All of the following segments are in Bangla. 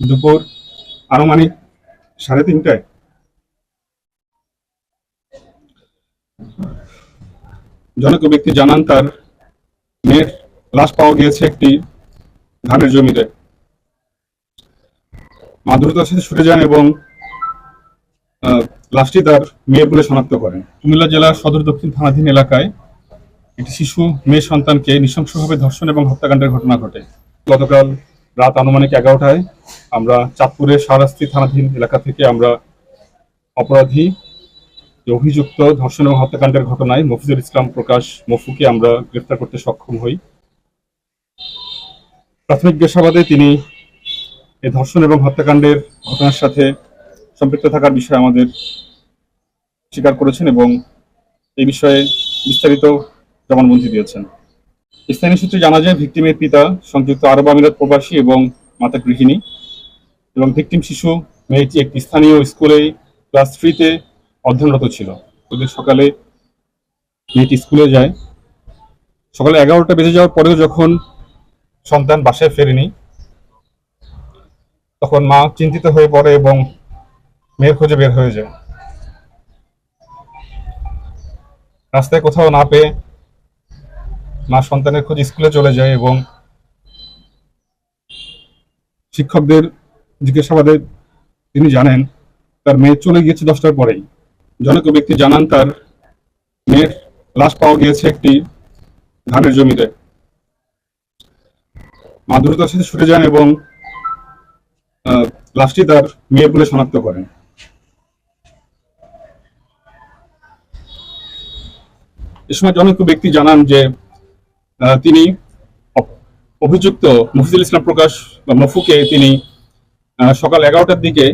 দুপুর আনুমানিক 3:30টায় জনৈক ব্যক্তি জানান তার মেয়ের লাশ পাওয়া গিয়েছে একটি ধানের জমিতে। মা দ্রুততার সাথে ছুটে যান এবং লাশটি তার মেয়ের বলে শনাক্ত করেন। কুমিল্লা জেলার সদর দক্ষিণ থানাধীন এলাকায় একটি শিশু মেয়ে সন্তানকে নৃশংসভাবে ধর্ষণ এবং হত্যাকাণ্ডের ঘটনা ঘটে। গতকাল রাত আনুমানিক 11টায় আমরা চাঁদপুরের শাহরাস্তি থানাধীন এলাকা থেকে আমরা অপরাধী অভিযুক্ত ধর্ষণ এবং হত্যাকাণ্ডের ঘটনায় মফিজুল ইসলাম প্রকাশ মফুকে আমরা গ্রেফতার করতে সক্ষম হই। প্রাথমিক জিজ্ঞাসাবাদে তিনি এই ধর্ষণ এবং হত্যাকাণ্ডের ঘটনার সাথে সম্পৃক্ত থাকার বিষয়ে আমাদের স্বীকার করেছেন এবং এই বিষয়ে বিস্তারিত জবানবন্দি দিয়েছেন। স্থানীয় সূত্রে জানা যায়, ভিকটিমের পিতা সংযুক্ত আরব আমিরাত প্রবাসী এবং মাতা গৃহিণী, এবং ভিকটিম শিশু মেয়েটি একটি স্থানীয় স্কুলে ক্লাস 3-তে অধ্যয়নরত ছিল। ওদের সকালে মেয়েটি স্কুলে যায়। সকালে 11টা বেজে যাওয়ার পরেও যখন সন্তান বাসায় ফেরেনি, তখন মা চিন্তিত হয়ে পড়ে এবং মেয়ের খোঁজে বের হয়ে যায়। রাস্তায় কোথাও না পেয়ে মা সন্তানের খোঁজে স্কুলে চলে যায় এবং শিক্ষকদের জিজ্ঞাসাবাদে তিনি জানেন তার মেয়ে চলে গিয়েছে 10টার পরেই। জনৈক ব্যক্তি জানান তার মেয়ের লাশ পাওয়া গিয়েছে একটি ধানের জমিতে। মা দ্রুততার সাথে ছুটে যান এবং লাশটি তার মেয়ের বলে শনাক্ত করেন। এ সময় জনৈক ব্যক্তি জানান যে তিনি অভিযুক্ত মফিজুল ইসলাম প্রকাশ বা মফুকে তিনি সকাল 11টার দিকে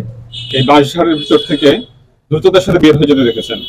এই বাঁশঝাড়ের ভিতর থেকে দ্রুততার সাথে বের হয়ে যেতে দেখেছেন।